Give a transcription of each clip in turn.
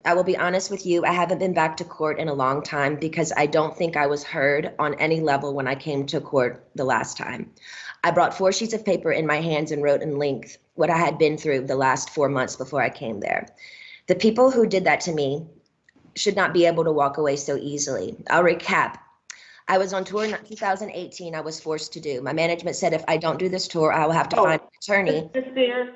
I will be honest with you, I haven't been back to court in a long time because I don't think I was heard on any level when I came to court the last time. I brought 4 sheets of paper in my hands and wrote in length what I had been through the last 4 months before I came there. The people who did that to me should not be able to walk away so easily. I'll recap. I was on tour in 2018. I was forced to do. My management said if I don't do this tour, I will have to find an attorney. Ms. Spears,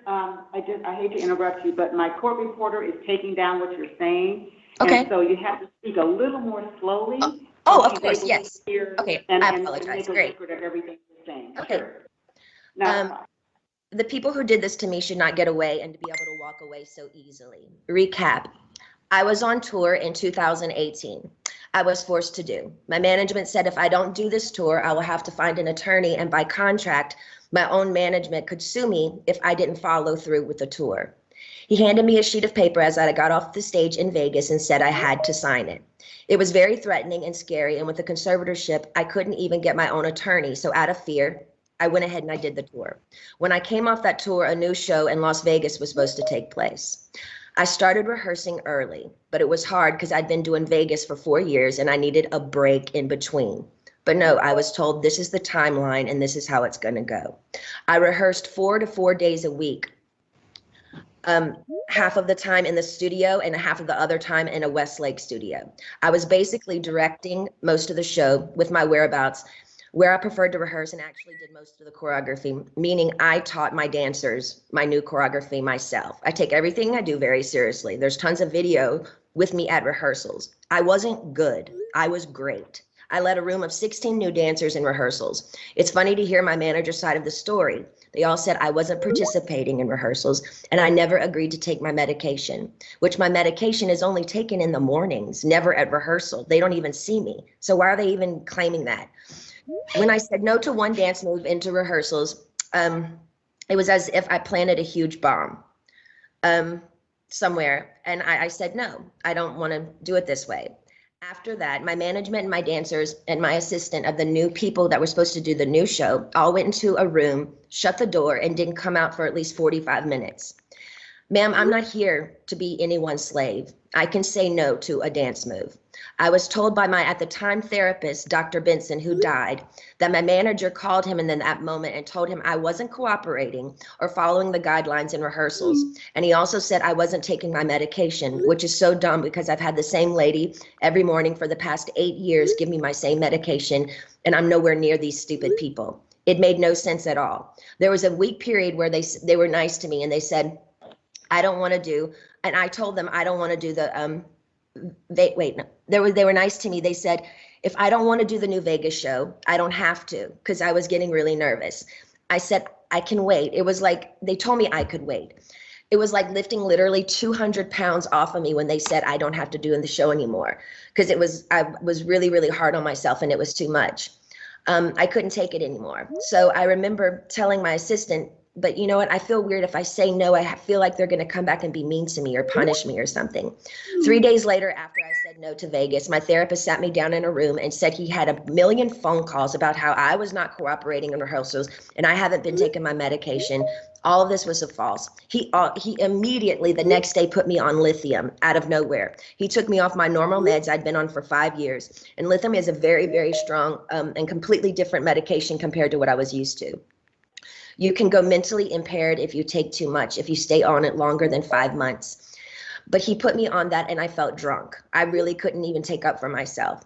I hate to interrupt you, but my court reporter is taking down what you're saying. Okay. And so you have to speak a little more slowly. Of course, yes. Okay, I apologize. And make a Great. record of everything you're saying. Okay. Sure. Now, the people who did this to me should not get away and to be able to walk away so easily. Recap. I was on tour in 2018. I was forced to do. My management said if I don't do this tour, I will have to find an attorney, and by contract, my own management could sue me if I didn't follow through with the tour. He handed me a sheet of paper as I got off the stage in Vegas and said I had to sign it. It was very threatening and scary, and with the conservatorship, I couldn't even get my own attorney, so out of fear, I went ahead and I did the tour. When I came off that tour, a new show in Las Vegas was supposed to take place. I started rehearsing early, but it was hard because I'd been doing Vegas for 4 years and I needed a break in between. But no, I was told this is the timeline and this is how it's going to go. I rehearsed 4 to 4 days a week, half of the time in the studio and half of the other time in a Westlake studio. I was basically directing most of the show with my whereabouts, where I preferred to rehearse, and actually did most of the choreography, meaning I taught my dancers my new choreography myself. I take everything I do very seriously. There's tons of video with me at rehearsals. I wasn't good. I was great. I led a room of 16 new dancers in rehearsals. It's funny to hear my manager's side of the story. They all said I wasn't participating in rehearsals and I never agreed to take my medication, which my medication is only taken in the mornings, never at rehearsal. They don't even see me. So why are they even claiming that? When I said no to one dance move into rehearsals, it was as if I planted a huge bomb somewhere. And I said, no, I don't want to do it this way. After that, my management and my dancers and my assistant of the new people that were supposed to do the new show all went into a room, shut the door, and didn't come out for at least 45 minutes. Ma'am, I'm not here to be anyone's slave. I can say no to a dance move. I was told by my, at the time, therapist, Dr. Benson, who died, that my manager called him in that moment and told him I wasn't cooperating or following the guidelines in rehearsals. And he also said I wasn't taking my medication, which is so dumb because I've had the same lady every morning for the past 8 years give me my same medication, and I'm nowhere near these stupid people. It made no sense at all. There was a week period where they were nice to me and they said, I don't want to do, and I told them I don't want to do the, they were nice to me. They said, if I don't want to do the new Vegas show, I don't have to, because I was getting really nervous. I said, I can wait. It was like, they told me I could wait. It was like lifting literally 200 pounds off of me when they said I don't have to do the show anymore, because I was really, really hard on myself and it was too much. I couldn't take it anymore. So I remember telling my assistant, but you know what? I feel weird if I say no. I feel like they're going to come back and be mean to me or punish me or something. 3 days later, after I said no to Vegas, my therapist sat me down in a room and said he had a million phone calls about how I was not cooperating in rehearsals and I haven't been taking my medication. All of this was a false. He immediately the next day put me on lithium out of nowhere. He took me off my normal meds I'd been on for 5 years. And lithium is a very, very strong and completely different medication compared to what I was used to. You can go mentally impaired if you take too much, if you stay on it longer than 5 months. But he put me on that and I felt drunk. I really couldn't even take up for myself.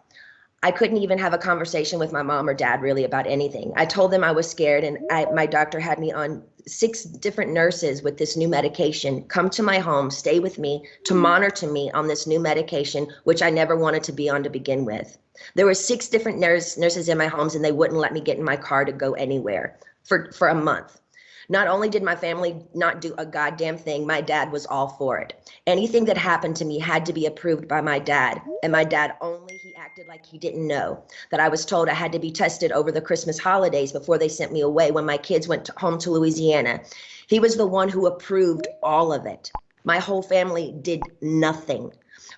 I couldn't even have a conversation with my mom or dad really about anything. I told them I was scared and my doctor had me on 6 different nurses with this new medication come to my home, stay with me, to monitor me on this new medication, which I never wanted to be on to begin with. There were 6 different nurses in my homes and they wouldn't let me get in my car to go anywhere for a month. Not only did my family not do a goddamn thing, my dad was all for it. Anything that happened to me had to be approved by my dad, and my dad only, he acted like he didn't know that I was told I had to be tested over the Christmas holidays before they sent me away when my kids went home to Louisiana. He was the one who approved all of it. My whole family did nothing.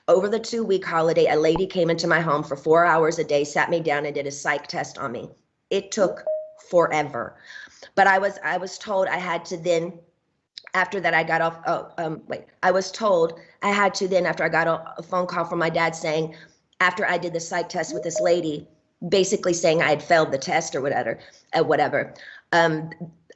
Over the 2-week holiday, a lady came into my home for 4 hours a day, sat me down and did a psych test on me. It took forever. But I was told I had to then After that, I got off, I was told I had to then, after I got a phone call from my dad saying, after I did the psych test with this lady, basically saying I had failed the test or whatever.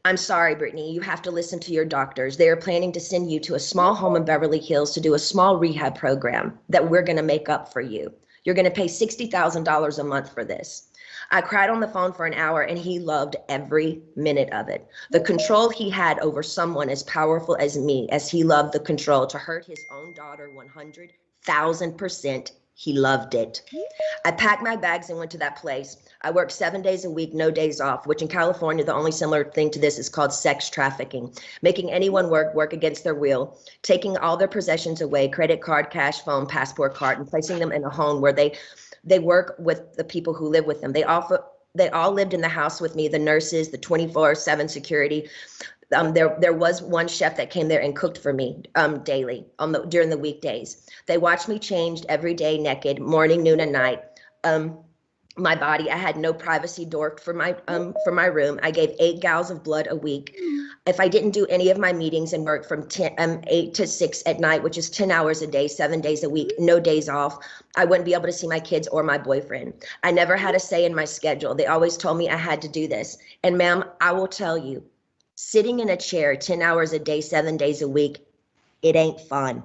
I'm sorry, Brittany, you have to listen to your doctors. They are planning to send you to a small home in Beverly Hills to do a small rehab program that we're going to make up for you. You're going to pay $60,000 a month for this. I cried on the phone for an hour and he loved every minute of it. The control he had over someone as powerful as me, as he loved the control to hurt his own daughter 100,000%, he loved it. I packed my bags and went to that place. I worked 7 days a week, no days off, which in California, the only similar thing to this is called sex trafficking, making anyone work against their will, taking all their possessions away, credit card, cash, phone, passport card, and placing them in a home where they work with the people who live with them. They all lived in the house with me, the nurses, the 24/7 security. There was one chef that came there and cooked for me daily during the weekdays. They watched me changed every day, naked, morning, noon, and night. My body, I had no privacy door for my room. I gave 8 gallons of blood a week. If I didn't do any of my meetings and work from 8 to 6 at night, which is 10 hours a day, 7 days a week, no days off, I wouldn't be able to see my kids or my boyfriend. I never had a say in my schedule. They always told me I had to do this. And ma'am, I will tell you, sitting in a chair 10 hours a day, 7 days a week, it ain't fun.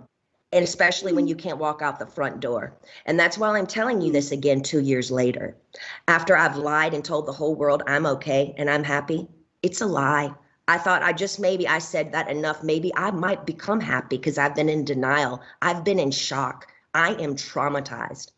And especially when you can't walk out the front door. And that's why I'm telling you this again 2 years later. After I've lied and told the whole world I'm okay and I'm happy, it's a lie. I thought maybe I said that enough. Maybe I might become happy because I've been in denial. I've been in shock. I am traumatized.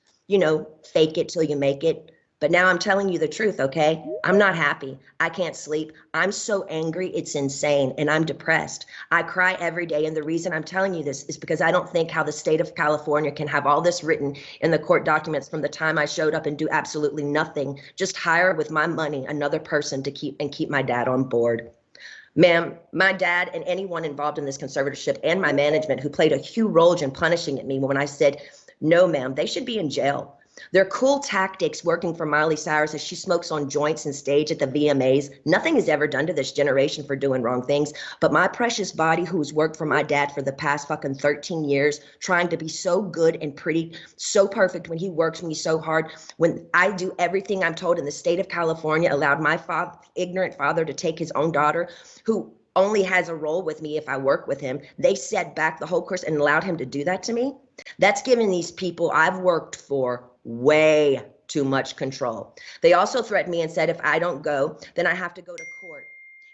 Fake it till you make it. But now I'm telling you the truth, okay? I'm not happy. I can't sleep. I'm so angry, it's insane, and I'm depressed. I cry every day, and the reason I'm telling you this is because I don't think how the state of California can have all this written in the court documents from the time I showed up and do absolutely nothing, just hire with my money another person to keep my dad on board. Ma'am, my dad and anyone involved in this conservatorship and my management who played a huge role in punishing me when I said, no, ma'am, they should be in jail. Their cool tactics working for Miley Cyrus as she smokes on joints and stage at the VMAs. Nothing is ever done to this generation for doing wrong things. But my precious body, who's worked for my dad for the past fucking 13 years, trying to be so good and pretty, so perfect when he works me so hard, when I do everything I'm told in the state of California, allowed my ignorant father to take his own daughter, who only has a role with me if I work with him. They set back the whole course and allowed him to do that to me. That's giving these people I've worked for way too much control. They also threatened me and said if I don't go, then I have to go to court.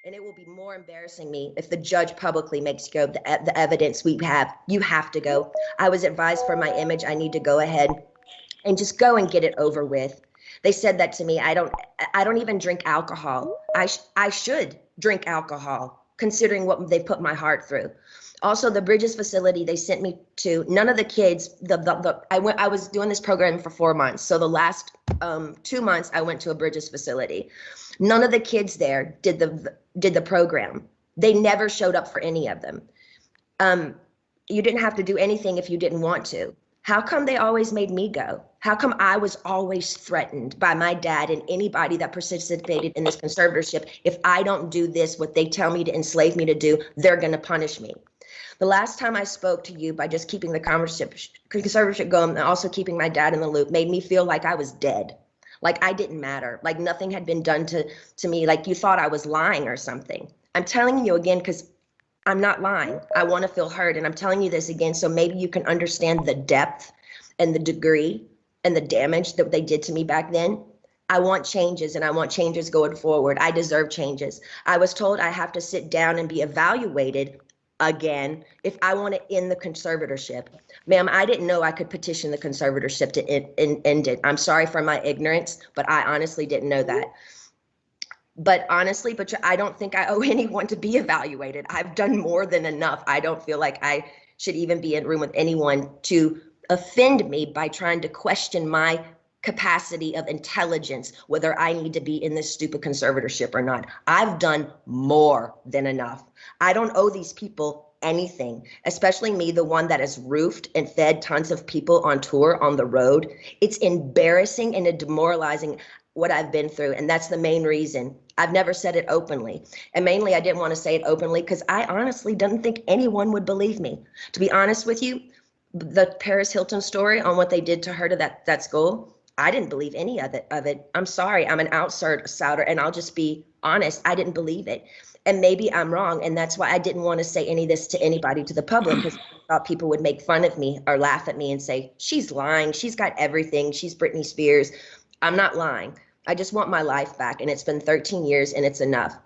And it will be more embarrassing me if the judge publicly makes you go the evidence we have. You have to go. I was advised for my image, I need to go ahead and just go and get it over with. They said that to me. I don't even drink alcohol. I should drink alcohol considering what they put my heart through. Also, the Bridges facility they sent me to, none of the kids, I was doing this program for 4 months. So the last 2 months I went to a Bridges facility. None of the kids there did the program. They never showed up for any of them. You didn't have to do anything if you didn't want to. How come they always made me go? How come I was always threatened by my dad and anybody that participated in this conservatorship? If I don't do this, what they tell me to enslave me to do, they're going to punish me. The last time I spoke to you by just keeping the conservatorship going and also keeping my dad in the loop made me feel like I was dead, like I didn't matter, like nothing had been done to me, like you thought I was lying or something. I'm telling you again because I'm not lying. I want to feel heard, and I'm telling you this again so maybe you can understand the depth and the degree and the damage that they did to me back then. I want changes, and I want changes going forward. I deserve changes. I was told I have to sit down and be evaluated again if I want to end the conservatorship. Ma'am, I didn't know I could petition the conservatorship to end it. I'm sorry for my ignorance, but I honestly didn't know that. But honestly, I don't think I owe anyone to be evaluated. I've done more than enough. I don't feel like I should even be in a room with anyone to offend me by trying to question my capacity of intelligence, whether I need to be in this stupid conservatorship or not. I've done more than enough. I don't owe these people anything, especially me, the one that has roofed and fed tons of people on tour on the road. It's embarrassing and demoralizing. what I've been through. And that's the main reason. I've never said it openly. And mainly I didn't want to say it openly because I honestly didn't think anyone would believe me. To be honest with you, the Paris Hilton story on what they did to her to that school, I didn't believe any of it. I'm sorry, I'm an outsider, and I'll just be honest. I didn't believe it. And maybe I'm wrong. And that's why I didn't want to say any of this to anybody, to the public, because I thought people would make fun of me or laugh at me and say, she's lying. She's got everything. She's Britney Spears. I'm not lying. I just want my life back. And it's been 13 years and it's enough.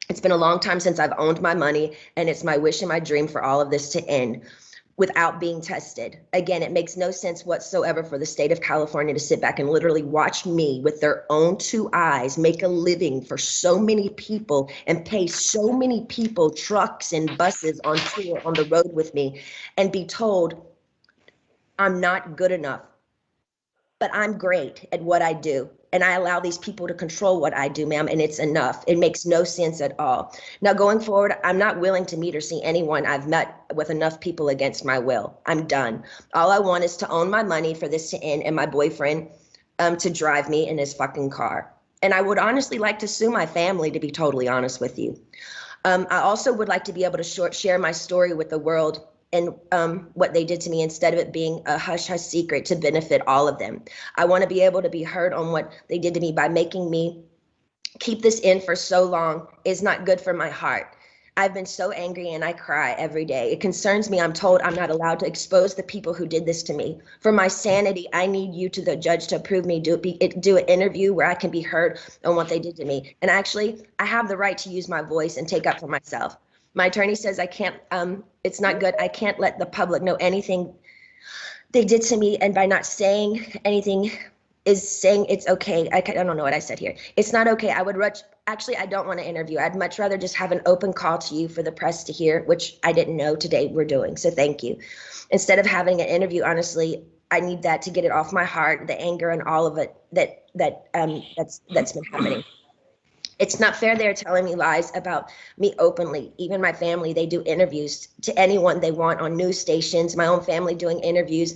It's been a long time since I've owned my money, and it's my wish and my dream for all of this to end without being tested. Again, it makes no sense whatsoever for the state of California to sit back and literally watch me with their own two eyes make a living for so many people and pay so many people trucks and buses on tour on the road with me and be told I'm not good enough, but I'm great at what I do. And I allow these people to control what I do, ma'am, and it's enough. It makes no sense at all. Now, going forward, I'm not willing to meet or see anyone I've met with enough people against my will. I'm done. All I want is to own my money for this to end and my boyfriend to drive me in his fucking car. And I would honestly like to sue my family, to be totally honest with you. I also would like to be able to share my story with the world and what they did to me, instead of it being a hush-hush secret to benefit all of them. I want to be able to be heard on what they did to me. By making me keep this in for so long is not good for my heart. I've been so angry and I cry every day. It concerns me. I'm told I'm not allowed to expose the people who did this to me. For my sanity, I need you, to the judge, to approve me, do an interview where I can be heard on what they did to me. And actually, I have the right to use my voice and take up for myself. My attorney says I can't, it's not good. I can't let the public know anything they did to me. And by not saying anything is saying it's okay. I don't know what I said here. It's not okay. I don't want to interview. I'd much rather just have an open call to you for the press to hear, which I didn't know today we're doing. So thank you. Instead of having an interview, honestly, I need that to get it off my heart, the anger and all of it that's been happening. It's not fair they're telling me lies about me openly. Even my family, they do interviews to anyone they want on news stations, my own family doing interviews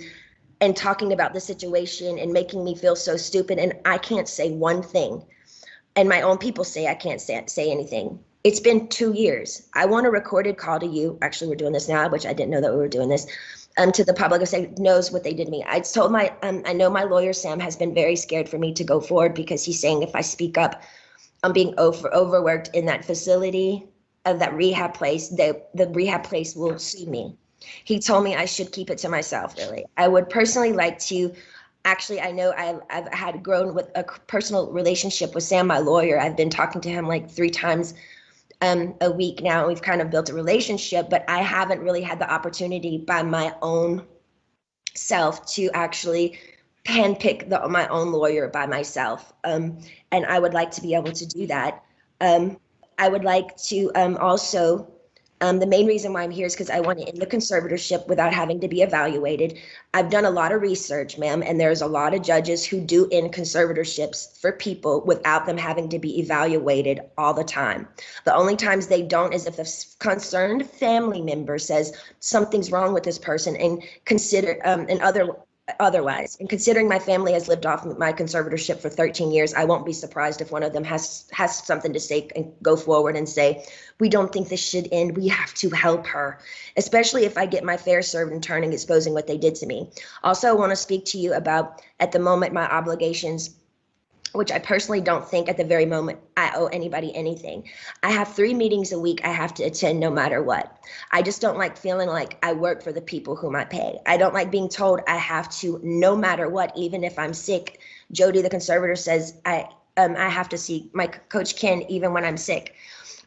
and talking about the situation and making me feel so stupid. And I can't say one thing. And my own people say I can't say anything. It's been 2 years. I want a recorded call to you. Actually, we're doing this now, which I didn't know that we were doing this. To the public, who knows what they did to me. I told I know my lawyer, Sam, has been very scared for me to go forward because he's saying if I speak up, I'm being overworked in that facility of that rehab place. The rehab place will sue me. He told me I should keep it to myself, really. I would personally like to, actually, I know I've had grown with a personal relationship with Sam, my lawyer. I've been talking to him like 3 times a week now. We've kind of built a relationship, but I haven't really had the opportunity by my own self to actually handpick my own lawyer by myself. And I would like to be able to do that. I would like to also, the main reason why I'm here is because I want to end the conservatorship without having to be evaluated. I've done a lot of research, ma'am, and there's a lot of judges who do end conservatorships for people without them having to be evaluated all the time. The only times they don't is if the concerned family member says something's wrong with this person and consider otherwise. And considering my family has lived off my conservatorship for 13 years, I won't be surprised if one of them has something to say and go forward and say, we don't think this should end. We have to help her, especially if I get my fair served in turning, exposing what they did to me. Also, I want to speak to you about, at the moment, my obligations, which I personally don't think at the very moment I owe anybody anything. I have 3 meetings a week I have to attend no matter what. I just don't like feeling like I work for the people whom I pay. I don't like being told I have to no matter what, even if I'm sick. Jody, the conservator, says I have to see my coach Ken even when I'm sick.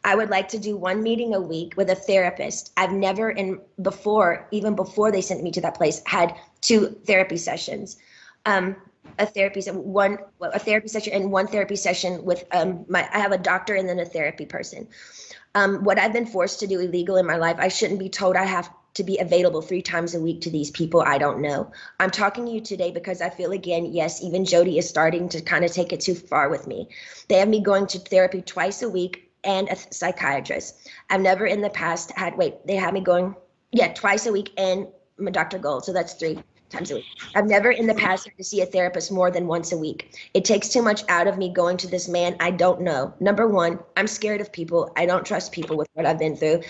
I would like to do 1 meeting a week with a therapist. I've never, even before they sent me to that place, had 2 therapy sessions. A therapy session and 1 therapy session with I have a doctor and then a therapy person. What I've been forced to do illegal in my life, I shouldn't be told I have to be available 3 times a week to these people I don't know. I'm talking to you today because I feel, again, yes, even Jody is starting to kind of take it too far with me. They have me going to therapy twice a week and a psychiatrist. I've never in the past they had me going, twice a week and Dr. Gold, so that's 3 times a week. I've never in the past had to see a therapist more than once a week. It takes too much out of me going to this man I don't know. Number one, I'm scared of people. I don't trust people with what I've been through.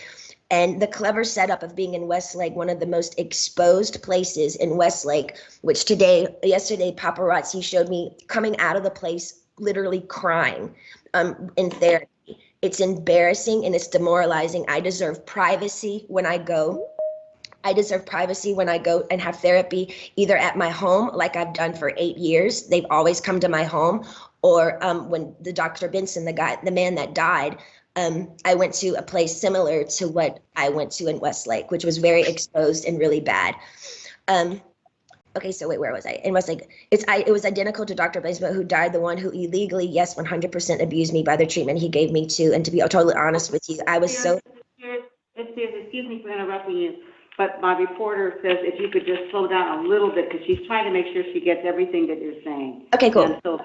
And the clever setup of being in Westlake, one of the most exposed places in Westlake, which yesterday, paparazzi showed me coming out of the place literally crying in therapy. It's embarrassing and it's demoralizing. I deserve privacy when I go. I deserve privacy when I go and have therapy, either at my home, like I've done for 8 years. They've always come to my home. Or when the Dr. Benson, the man that died, I went to a place similar to what I went to in Westlake, which was very exposed and really bad. Okay, so wait, where was I? In Westlake, it was identical to Dr. Benson, who died, the one who illegally, yes, 100% abused me by the treatment he gave me too. And to be totally honest with you, I was so. Excuse me for interrupting you, but my reporter says if you could just slow down a little bit because she's trying to make sure she gets everything that you're saying. Okay, cool. And so,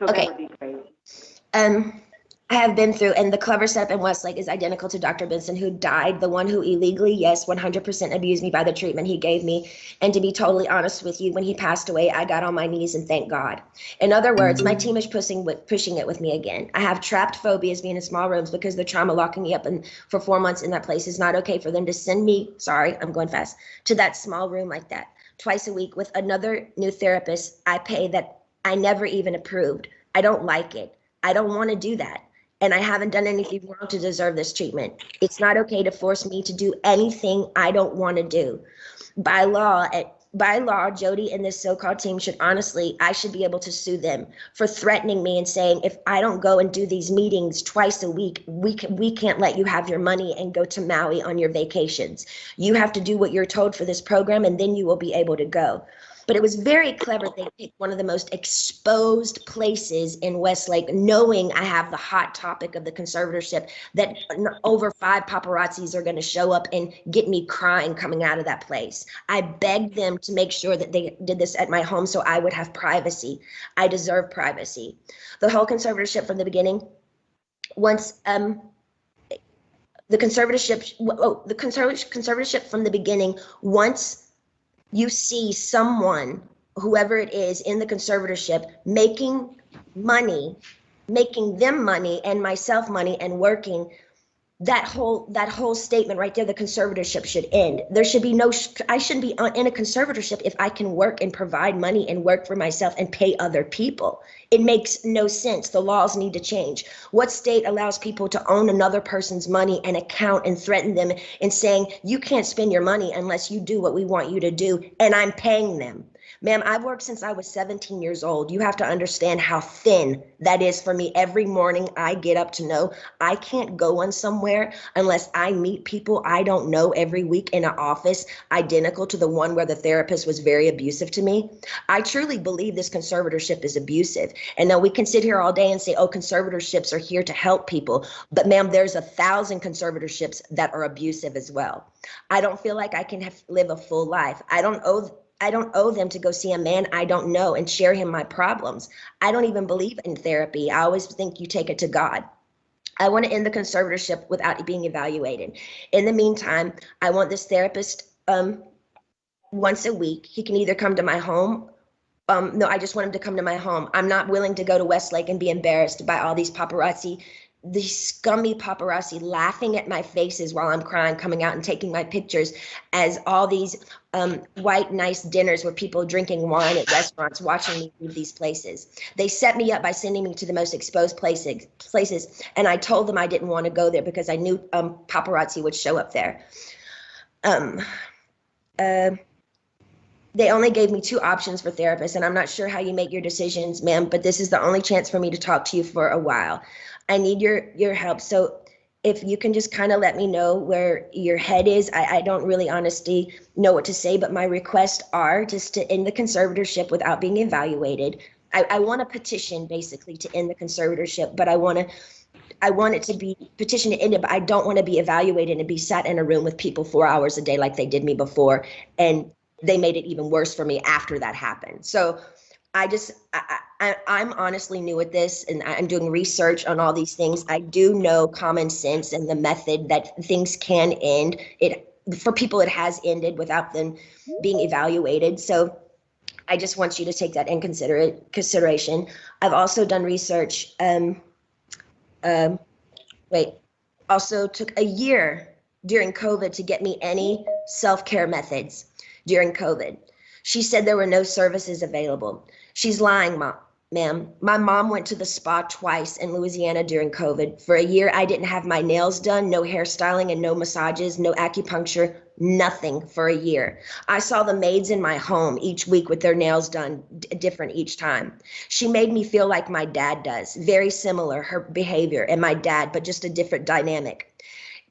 Okay. That would be great. I have been through, and the clever setup in Westlake is identical to Dr. Benson, who died, the one who illegally, yes, 100% abused me by the treatment he gave me. And to be totally honest with you, when he passed away, I got on my knees and thanked God. In other words, my team is pushing it with me again. I have trapped phobias being in small rooms because the trauma locking me up for 4 months in that place. Is not okay for them to send me, sorry, I'm going fast, to that small room like that twice a week with another new therapist I pay that I never even approved. I don't like it. I don't want to do that. And I haven't done anything wrong to deserve this treatment. It's not okay to force me to do anything I don't want to do. By law, Jody and this so-called team I should be able to sue them for threatening me and saying, if I don't go and do these meetings twice a week, we can't let you have your money and go to Maui on your vacations. You have to do what you're told for this program, and then you will be able to go. But it was very clever. They picked one of the most exposed places in Westlake, knowing I have the hot topic of the conservatorship, that over 5 paparazzis are going to show up and get me crying coming out of that place. I begged them to make sure that they did this at my home so I would have privacy. I deserve privacy. The whole conservatorship from the beginning, once the conservatorship from the beginning, once you see someone, whoever it is in the conservatorship, making them money and myself money and working, that whole statement right there, the conservatorship should end. There should be I shouldn't be in a conservatorship if I can work and provide money and work for myself and pay other people. It makes no sense. The laws need to change. What state allows people to own another person's money and account and threaten them and saying, you can't spend your money unless you do what we want you to do, and I'm paying them? Ma'am, I've worked since I was 17 years old. You have to understand how thin that is for me. Every morning I get up to know I can't go on somewhere unless I meet people I don't know every week in an office identical to the one where the therapist was very abusive to me. I truly believe this conservatorship is abusive. And now we can sit here all day and say, oh, conservatorships are here to help people. But ma'am, there's 1,000 conservatorships that are abusive as well. I don't feel like I can live a full life. I don't owe them to go see a man I don't know and share him my problems. I don't even believe in therapy. I always think you take it to God. I want to end the conservatorship without being evaluated. In the meantime, I want this therapist once a week. He can either come to my home. No, I just want him to come to my home. I'm not willing to go to Westlake and be embarrassed by all these paparazzi, these scummy paparazzi laughing at my faces while I'm crying, coming out and taking my pictures as all these white, nice dinners where people drinking wine at restaurants, watching me leave these places. They set me up by sending me to the most exposed places, and I told them I didn't want to go there because I knew paparazzi would show up there. They only gave me 2 options for therapists, and I'm not sure how you make your decisions, ma'am, but this is the only chance for me to talk to you for a while. I need your help. So if you can just kind of let me know where your head is. I don't really honestly know what to say, but my requests are just to end the conservatorship without being evaluated. I want a petition basically to end the conservatorship, but I want it to be petition to end it, but I don't want to be evaluated and be sat in a room with people 4 hours a day like they did me before. And they made it even worse for me after that happened. So I'm honestly new at this, and I'm doing research on all these things. I do know common sense and the method that things can end. for people it has ended without them being evaluated. So I just want you to take that in consideration. I've also done research. Also took a year during COVID to get me any self-care methods during COVID. She said there were no services available. She's lying, ma'am. My mom went to the spa twice in Louisiana during COVID. For a year, I didn't have my nails done, no hairstyling and no massages, no acupuncture, nothing for a year. I saw the maids in my home each week with their nails done different each time. She made me feel like my dad does, very similar, her behavior and my dad, but just a different dynamic.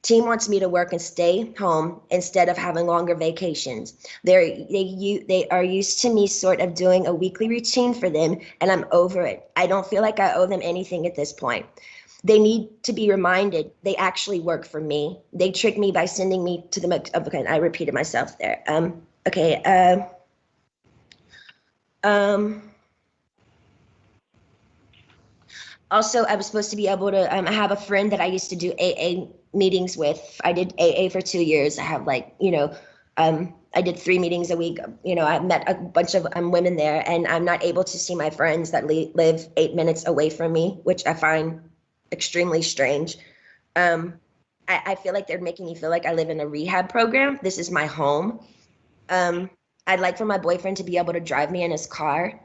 Team wants me to work and stay home instead of having longer vacations. They are used to me sort of doing a weekly routine for them, and I'm over it. I don't feel like I owe them anything at this point. They need to be reminded they actually work for me. They trick me by sending me to the, okay, I repeated myself there. Also, I was supposed to be able to, I have a friend that I used to do AA meetings with. I did AA for 2 years. I have I did 3 meetings a week. I met a bunch of women there, and I'm not able to see my friends that live 8 minutes away from me, which I find extremely strange. I feel like they're making me feel like I live in a rehab program. This is my home. I'd like for my boyfriend to be able to drive me in his car.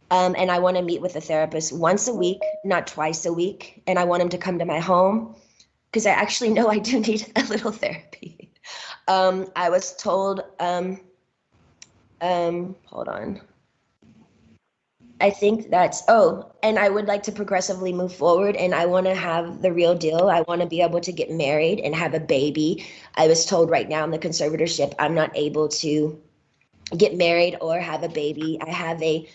And I want to meet with a therapist once a week, not twice a week. And I want him to come to my home because I actually know I do need a little therapy. I was told, hold on. I think that's, and I would like to progressively move forward, and I want to have the real deal. I want to be able to get married and have a baby. I was told right now in the conservatorship, I'm not able to get married or have a baby. I have a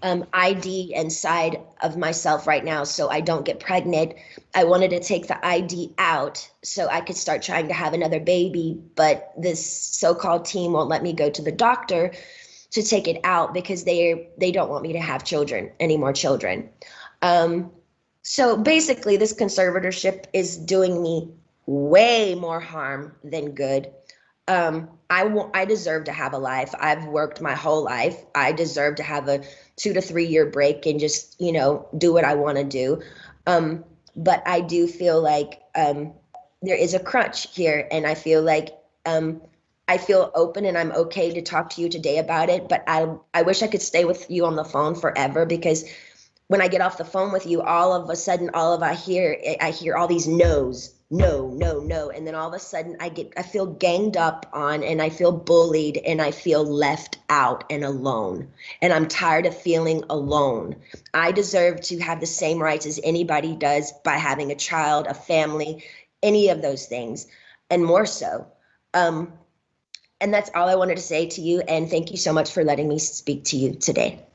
ID inside of myself right now, so I don't get pregnant. I wanted to take the ID out so I could start trying to have another baby, but this so-called team won't let me go to the doctor to take it out because they don't want me to have any more children. So basically, this conservatorship is doing me way more harm than good. I deserve to have a life. I've worked my whole life. I deserve to have a 2 to 3 year break and just, do what I want to do. But I do feel like there is a crunch here, and I feel like I feel open and I'm okay to talk to you today about it. But I wish I could stay with you on the phone forever, because when I get off the phone with you, all of a sudden, I hear all these no's. No, no, no. And then all of a sudden I feel ganged up on, and I feel bullied, and I feel left out and alone. And I'm tired of feeling alone. I deserve to have the same rights as anybody does by having a child, a family, any of those things, and more so. And that's all I wanted to say to you. And thank you so much for letting me speak to you today.